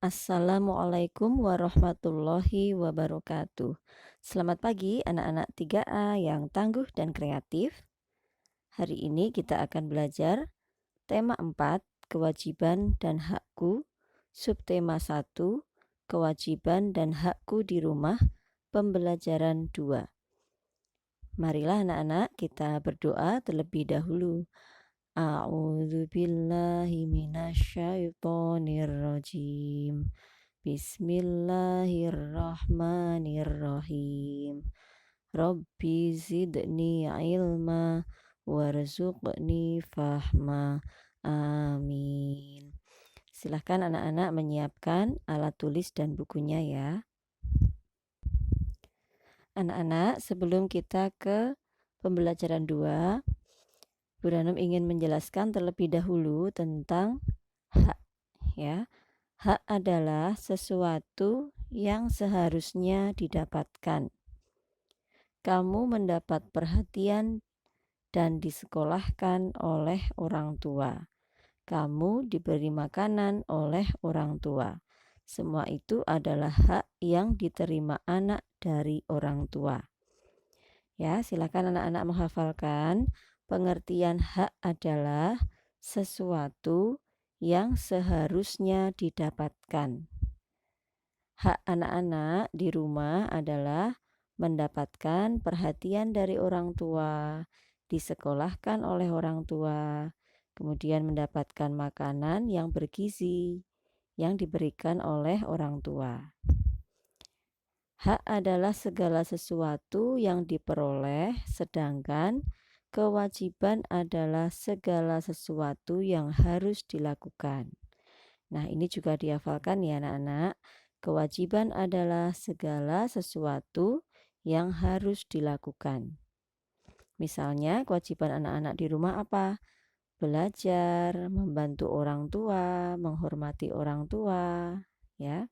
Assalamualaikum warahmatullahi wabarakatuh. Selamat pagi anak-anak 3A yang tangguh dan kreatif. Hari ini kita akan belajar tema 4, kewajiban dan hakku, subtema 1, kewajiban dan hakku di rumah, pembelajaran 2. Marilah anak-anak kita berdoa terlebih dahulu. A'udzu billahi minasyaitonir rajim. Bismillahirrahmanirrahim. Rabbi zidni ilma warzuqni fahma. Amin. Silahkan anak-anak menyiapkan alat tulis dan bukunya ya. Anak-anak, sebelum kita ke pembelajaran 2, Bu Ranum ingin menjelaskan terlebih dahulu tentang hak ya. Hak adalah sesuatu yang seharusnya didapatkan. Kamu mendapat perhatian dan disekolahkan oleh orang tua. Kamu diberi makanan oleh orang tua. Semua itu adalah hak yang diterima anak dari orang tua. Ya, silakan anak-anak menghafalkan. Pengertian hak adalah sesuatu yang seharusnya didapatkan. Hak anak-anak di rumah adalah mendapatkan perhatian dari orang tua, disekolahkan oleh orang tua, kemudian mendapatkan makanan yang bergizi yang diberikan oleh orang tua. Hak adalah segala sesuatu yang diperoleh, sedangkan kewajiban adalah segala sesuatu yang harus dilakukan. Nah, ini juga dihafalkan ya anak-anak. Kewajiban adalah segala sesuatu yang harus dilakukan. Misalnya, kewajiban anak-anak di rumah apa? Belajar, membantu orang tua, menghormati orang tua, ya.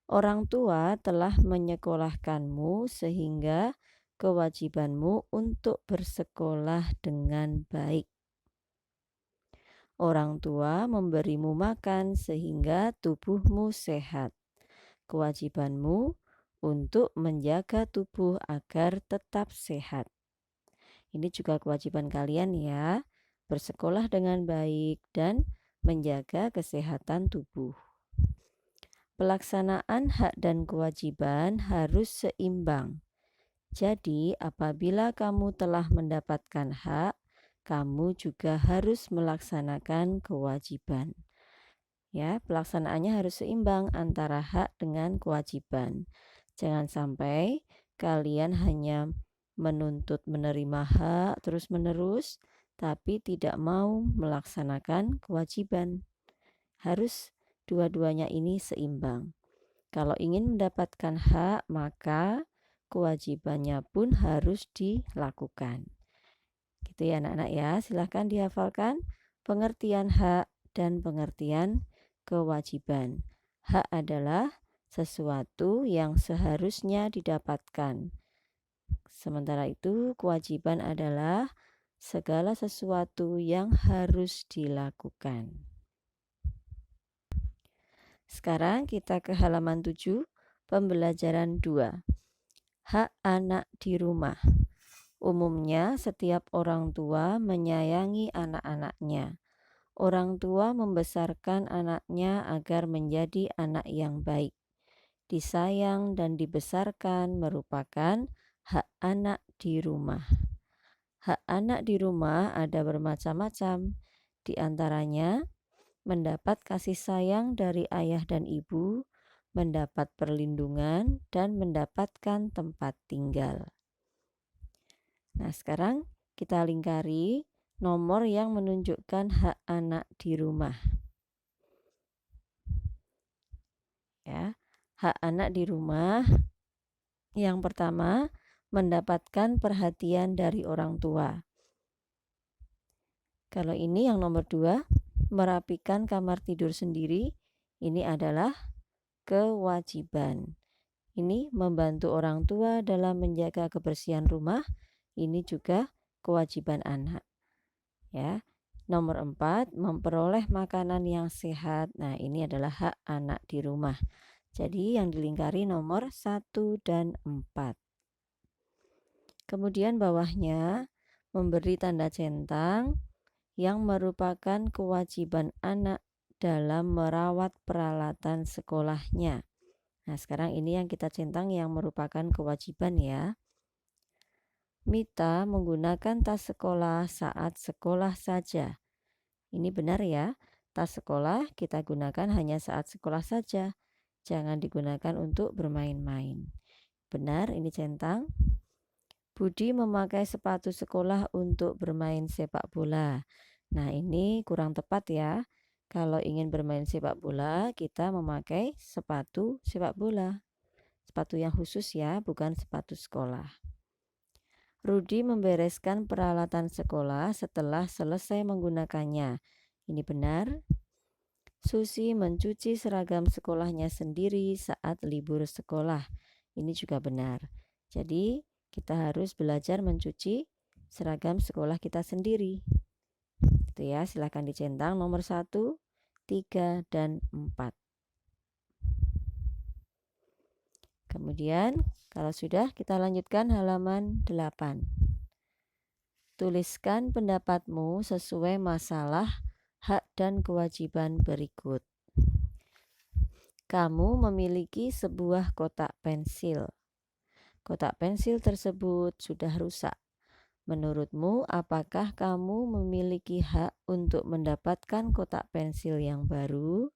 Orang tua telah menyekolahkanmu sehingga kewajibanmu untuk bersekolah dengan baik. Orang tua memberimu makan sehingga tubuhmu sehat. Kewajibanmu untuk menjaga tubuh agar tetap sehat. Ini juga kewajiban kalian ya, bersekolah dengan baik dan menjaga kesehatan tubuh. Pelaksanaan hak dan kewajiban harus seimbang. Jadi, apabila kamu telah mendapatkan hak, kamu juga harus melaksanakan kewajiban. Ya, pelaksanaannya harus seimbang antara hak dengan kewajiban. Jangan sampai kalian hanya menuntut menerima hak terus-menerus, tapi tidak mau melaksanakan kewajiban. Harus dua-duanya ini seimbang. Kalau ingin mendapatkan hak, maka kewajibannya pun harus dilakukan. Gitu ya anak-anak ya, silahkan dihafalkan pengertian hak dan pengertian kewajiban. Hak adalah sesuatu yang seharusnya didapatkan. Sementara itu, kewajiban adalah segala sesuatu yang harus dilakukan. Sekarang kita ke halaman 7, pembelajaran 2. Hak anak di rumah. Umumnya setiap orang tua menyayangi anak-anaknya. Orang tua membesarkan anaknya agar menjadi anak yang baik. Disayang dan dibesarkan merupakan hak anak di rumah. Hak anak di rumah ada bermacam-macam. Di antaranya, mendapat kasih sayang dari ayah dan ibu, mendapat perlindungan, dan mendapatkan tempat tinggal. Nah, sekarang kita lingkari nomor yang menunjukkan hak anak di rumah. Ya, hak anak di rumah yang pertama, mendapatkan perhatian dari orang tua. Kalau ini yang nomor 2, merapikan kamar tidur sendiri, ini adalah kewajiban. Ini membantu orang tua dalam menjaga kebersihan rumah, ini juga kewajiban anak. Ya. Nomor 4, memperoleh makanan yang sehat. Nah, ini adalah hak anak di rumah. Jadi yang dilingkari nomor 1 dan 4. Kemudian bawahnya memberi tanda centang yang merupakan kewajiban anak dalam merawat peralatan sekolahnya. Nah, sekarang ini yang kita centang yang merupakan kewajiban ya. Mita menggunakan tas sekolah saat sekolah saja. Ini benar ya, tas sekolah kita gunakan hanya saat sekolah saja. Jangan digunakan untuk bermain-main. Benar, ini centang. Budi memakai sepatu sekolah untuk bermain sepak bola. Nah, ini kurang tepat ya. Kalau ingin bermain sepak bola, kita memakai sepatu sepak bola. Sepatu yang khusus ya, bukan sepatu sekolah. Rudi membereskan peralatan sekolah setelah selesai menggunakannya. Ini benar. Susi mencuci seragam sekolahnya sendiri saat libur sekolah. Ini juga benar. Jadi, kita harus belajar mencuci seragam sekolah kita sendiri. Itu ya, silahkan dicentang nomor 1, 3, dan 4. Kemudian, kalau sudah, kita lanjutkan halaman 8. Tuliskan pendapatmu sesuai masalah, hak dan kewajiban berikut. Kamu memiliki sebuah kotak pensil. Kotak pensil tersebut sudah rusak. Menurutmu, apakah kamu memiliki hak untuk mendapatkan kotak pensil yang baru?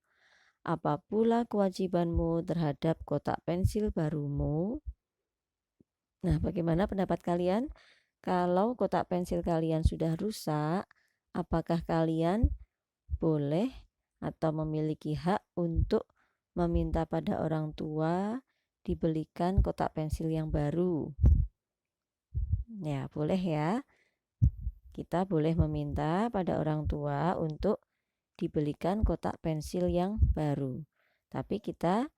Apa pula kewajibanmu terhadap kotak pensil barumu? Nah, bagaimana pendapat kalian? Kalau kotak pensil kalian sudah rusak, apakah kalian boleh atau memiliki hak untuk meminta pada orang tua dibelikan kotak pensil yang baru? Ya, boleh ya. Kita boleh meminta pada orang tua untuk dibelikan kotak pensil yang baru. Tapi kita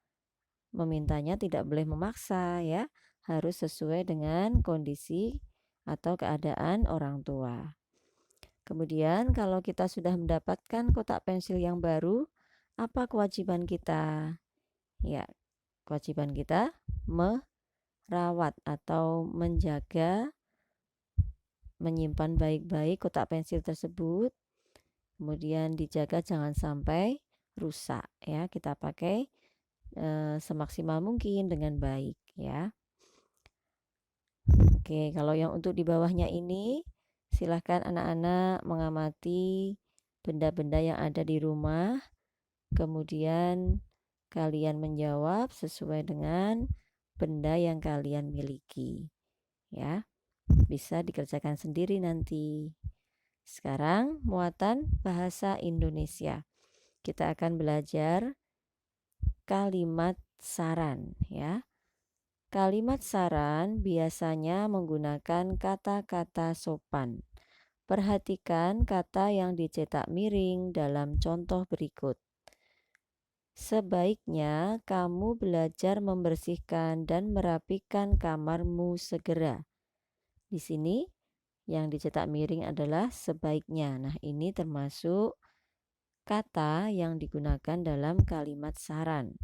memintanya tidak boleh memaksa ya. Harus sesuai dengan kondisi atau keadaan orang tua. Kemudian kalau kita sudah mendapatkan kotak pensil yang baru, apa kewajiban kita? Ya, kewajiban kita merawat atau menjaga, menyimpan baik-baik kotak pensil tersebut. Kemudian dijaga jangan sampai rusak ya. Kita pakai semaksimal mungkin dengan baik ya. Oke, kalau yang untuk di bawahnya ini silahkan anak-anak mengamati benda-benda yang ada di rumah. Kemudian kalian menjawab sesuai dengan benda yang kalian miliki. Ya, bisa dikerjakan sendiri nanti. Sekarang muatan bahasa Indonesia. Kita akan belajar kalimat saran ya. Kalimat saran biasanya menggunakan kata-kata sopan. Perhatikan kata yang dicetak miring dalam contoh berikut. Sebaiknya kamu belajar membersihkan dan merapikan kamarmu segera. Di sini yang dicetak miring adalah sebaiknya. Nah, ini termasuk kata yang digunakan dalam kalimat saran.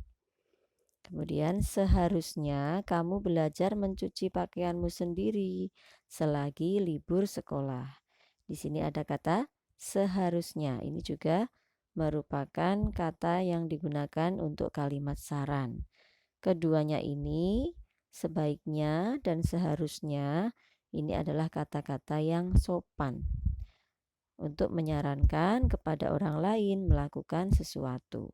Kemudian seharusnya kamu belajar mencuci pakaianmu sendiri selagi libur sekolah. Di sini ada kata seharusnya. Ini juga merupakan kata yang digunakan untuk kalimat saran. Keduanya ini, sebaiknya dan seharusnya, ini adalah kata-kata yang sopan untuk menyarankan kepada orang lain melakukan sesuatu.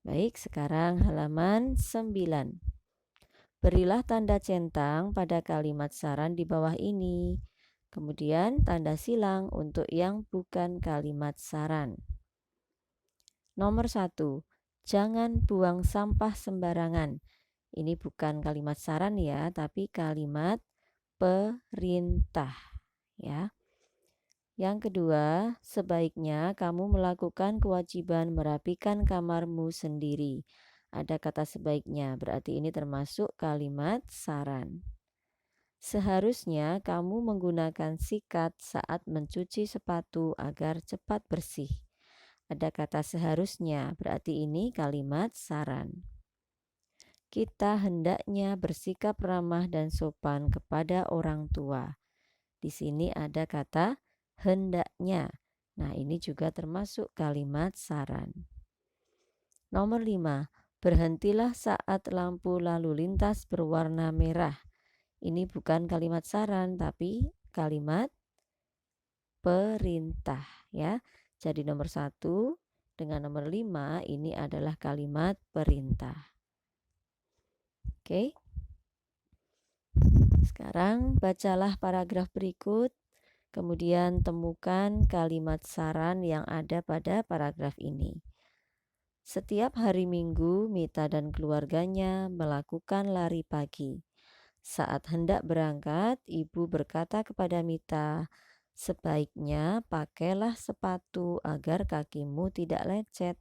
Baik, sekarang halaman 9. Berilah tanda centang pada kalimat saran di bawah ini. Kemudian tanda silang untuk yang bukan kalimat saran. Nomor 1. Jangan buang sampah sembarangan. Ini bukan kalimat saran ya, tapi kalimat perintah ya. Yang kedua, sebaiknya kamu melakukan kewajiban merapikan kamarmu sendiri. Ada kata sebaiknya, berarti ini termasuk kalimat saran. Seharusnya kamu menggunakan sikat saat mencuci sepatu agar cepat bersih. Ada kata seharusnya, berarti ini kalimat saran. Kita hendaknya bersikap ramah dan sopan kepada orang tua. Di sini ada kata hendaknya. Nah, ini juga termasuk kalimat saran. Nomor 5. Berhentilah saat lampu lalu lintas berwarna merah. Ini bukan kalimat saran, tapi kalimat perintah ya. Jadi nomor 1 dengan nomor 5 ini adalah kalimat perintah. Oke. Sekarang bacalah paragraf berikut. Kemudian temukan kalimat saran yang ada pada paragraf ini. Setiap hari Minggu, Mita dan keluarganya melakukan lari pagi. Saat hendak berangkat, ibu berkata kepada Mita, sebaiknya pakailah sepatu agar kakimu tidak lecet.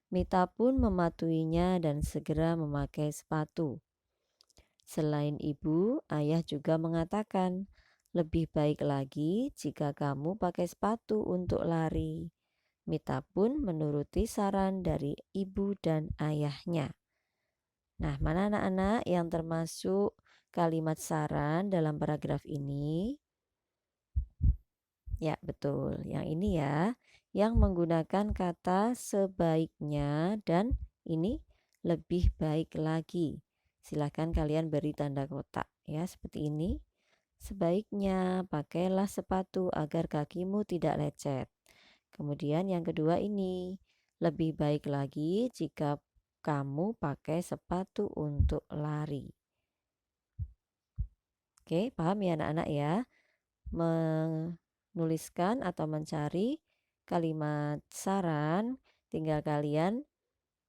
Mita pun mematuhinya dan segera memakai sepatu. Selain ibu, ayah juga mengatakan, lebih baik lagi jika kamu pakai sepatu untuk lari. Mita pun menuruti saran dari ibu dan ayahnya. Nah, mana anak-anak yang termasuk kalimat saran dalam paragraf ini? Ya, betul. Yang ini ya, yang menggunakan kata sebaiknya dan ini lebih baik lagi. Silahkan kalian beri tanda kotak ya, seperti ini. Sebaiknya pakailah sepatu agar kakimu tidak lecet. Kemudian yang kedua ini, lebih baik lagi jika kamu pakai sepatu untuk lari. Oke, paham ya anak-anak ya? Menuliskan atau mencari kalimat saran, tinggal kalian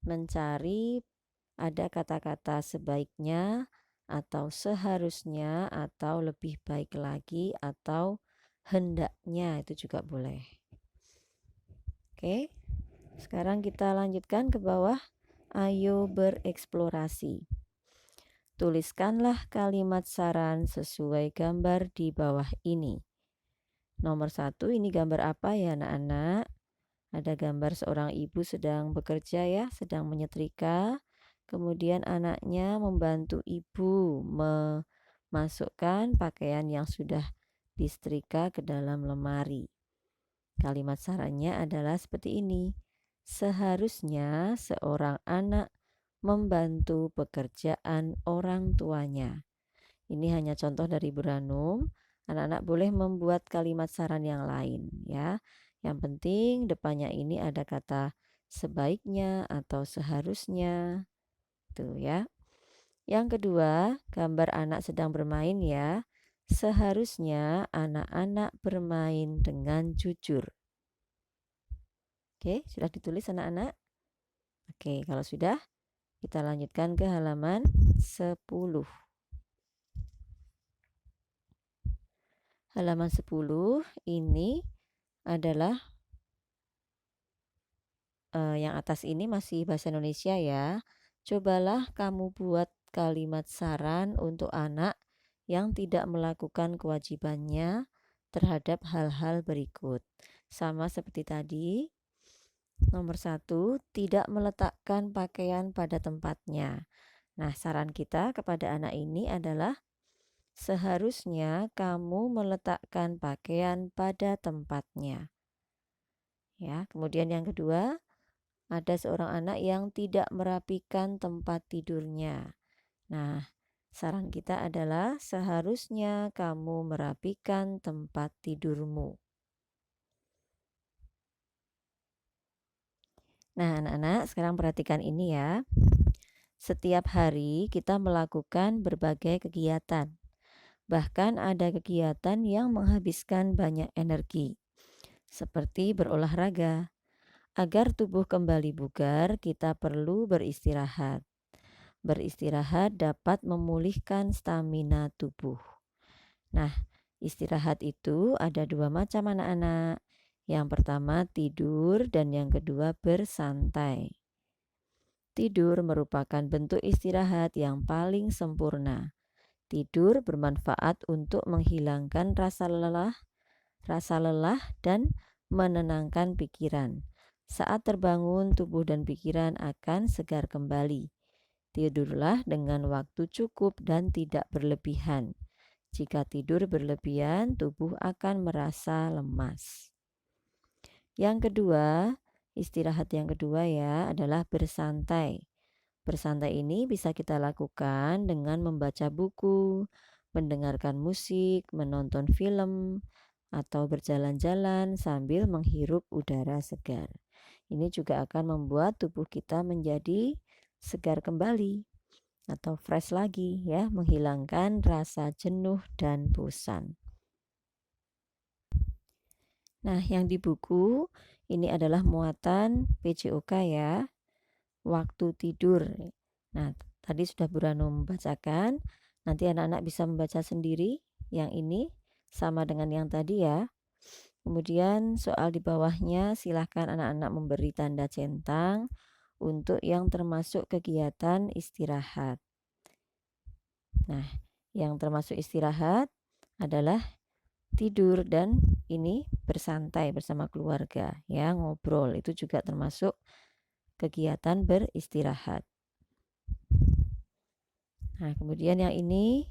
mencari ada kata-kata sebaiknya atau seharusnya atau lebih baik lagi atau hendaknya, itu juga boleh. Oke, sekarang kita lanjutkan ke bawah. Ayo bereksplorasi. Tuliskanlah kalimat saran sesuai gambar di bawah ini. Nomor 1, ini gambar apa ya anak-anak? Ada gambar seorang ibu sedang bekerja ya, sedang menyetrika. Kemudian anaknya membantu ibu memasukkan pakaian yang sudah disetrika ke dalam lemari. Kalimat sarannya adalah seperti ini. Seharusnya seorang anak membantu pekerjaan orang tuanya. Ini hanya contoh dari Bu Ranum. Anak-anak boleh membuat kalimat saran yang lain ya. Yang penting depannya ini ada kata sebaiknya atau seharusnya. Tuh ya. Yang kedua, gambar anak sedang bermain ya. Seharusnya anak-anak bermain dengan jujur. Oke, sudah ditulis anak-anak? Oke, kalau sudah, kita lanjutkan ke halaman 10. Halaman 10 ini adalah yang atas ini masih bahasa Indonesia ya. Cobalah kamu buat kalimat saran untuk anak yang tidak melakukan kewajibannya terhadap hal-hal berikut. Sama seperti tadi. Nomor 1, tidak meletakkan pakaian pada tempatnya. Nah, saran kita kepada anak ini adalah seharusnya kamu meletakkan pakaian pada tempatnya. Ya, kemudian yang kedua, ada seorang anak yang tidak merapikan tempat tidurnya. Nah, saran kita adalah seharusnya kamu merapikan tempat tidurmu. Nah, anak-anak sekarang perhatikan ini ya. Setiap hari kita melakukan berbagai kegiatan. Bahkan ada kegiatan yang menghabiskan banyak energi, seperti berolahraga. Agar tubuh kembali bugar, kita perlu beristirahat. Beristirahat dapat memulihkan stamina tubuh. Nah, istirahat itu ada dua macam anak-anak. Yang pertama tidur dan yang kedua bersantai. Tidur merupakan bentuk istirahat yang paling sempurna. Tidur bermanfaat untuk menghilangkan rasa lelah dan menenangkan pikiran. Saat terbangun, tubuh dan pikiran akan segar kembali. Tidurlah dengan waktu cukup dan tidak berlebihan. Jika tidur berlebihan, tubuh akan merasa lemas. Yang kedua, istirahat yang kedua ya adalah bersantai. Bersantai ini bisa kita lakukan dengan membaca buku, mendengarkan musik, menonton film, atau berjalan-jalan sambil menghirup udara segar. Ini juga akan membuat tubuh kita menjadi segar kembali atau fresh lagi ya, menghilangkan rasa jenuh dan bosan. Nah, yang di buku ini adalah muatan PJOK ya. Waktu tidur. Nah, tadi sudah Bu Rano membacakan. Nanti anak-anak bisa membaca sendiri. Yang ini sama dengan yang tadi ya. Kemudian soal di bawahnya silahkan anak-anak memberi tanda centang untuk yang termasuk kegiatan istirahat. Nah, yang termasuk istirahat adalah tidur dan ini bersantai bersama keluarga ya, ngobrol itu juga termasuk kegiatan beristirahat. Nah, kemudian yang ini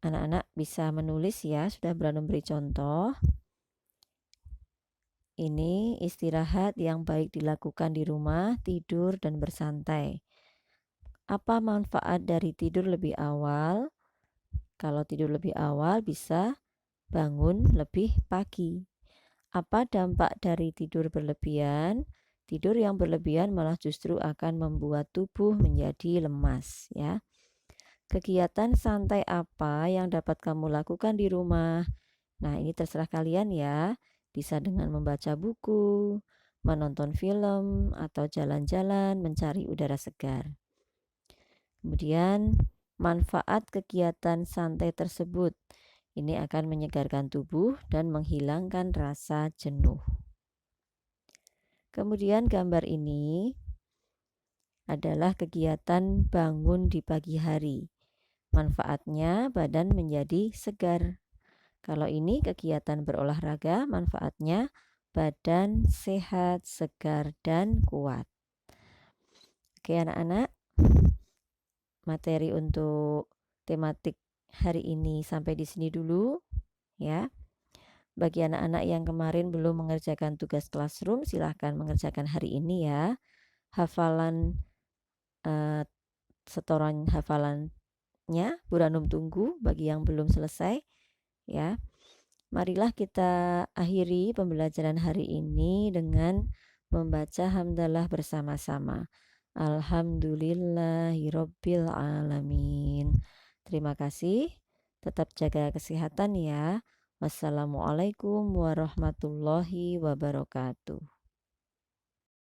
anak-anak bisa menulis ya, sudah berani memberi contoh. Ini istirahat yang baik dilakukan di rumah, tidur dan bersantai. Apa manfaat dari tidur lebih awal? Kalau tidur lebih awal bisa bangun lebih pagi. Apa dampak dari tidur berlebihan? Tidur yang berlebihan malah justru akan membuat tubuh menjadi lemas ya. Kegiatan santai apa yang dapat kamu lakukan di rumah? Nah, ini terserah kalian ya. Bisa dengan membaca buku, menonton film, atau jalan-jalan mencari udara segar. Kemudian, manfaat kegiatan santai tersebut. Ini akan menyegarkan tubuh dan menghilangkan rasa jenuh. Kemudian gambar ini adalah kegiatan bangun di pagi hari. Manfaatnya badan menjadi segar. Kalau ini kegiatan berolahraga, manfaatnya badan sehat, segar, dan kuat. Oke anak-anak, materi untuk tematik hari ini sampai di sini dulu ya. Bagi anak-anak yang kemarin belum mengerjakan tugas classroom, silahkan mengerjakan hari ini ya. Hafalan setoran hafalannya Bu Ranum tunggu bagi yang belum selesai ya. Marilah kita akhiri pembelajaran hari ini dengan membaca hamdalah bersama-sama. Alhamdulillahirabbil alamin. Terima kasih. Tetap jaga kesehatan ya. Wassalamualaikum warahmatullahi wabarakatuh.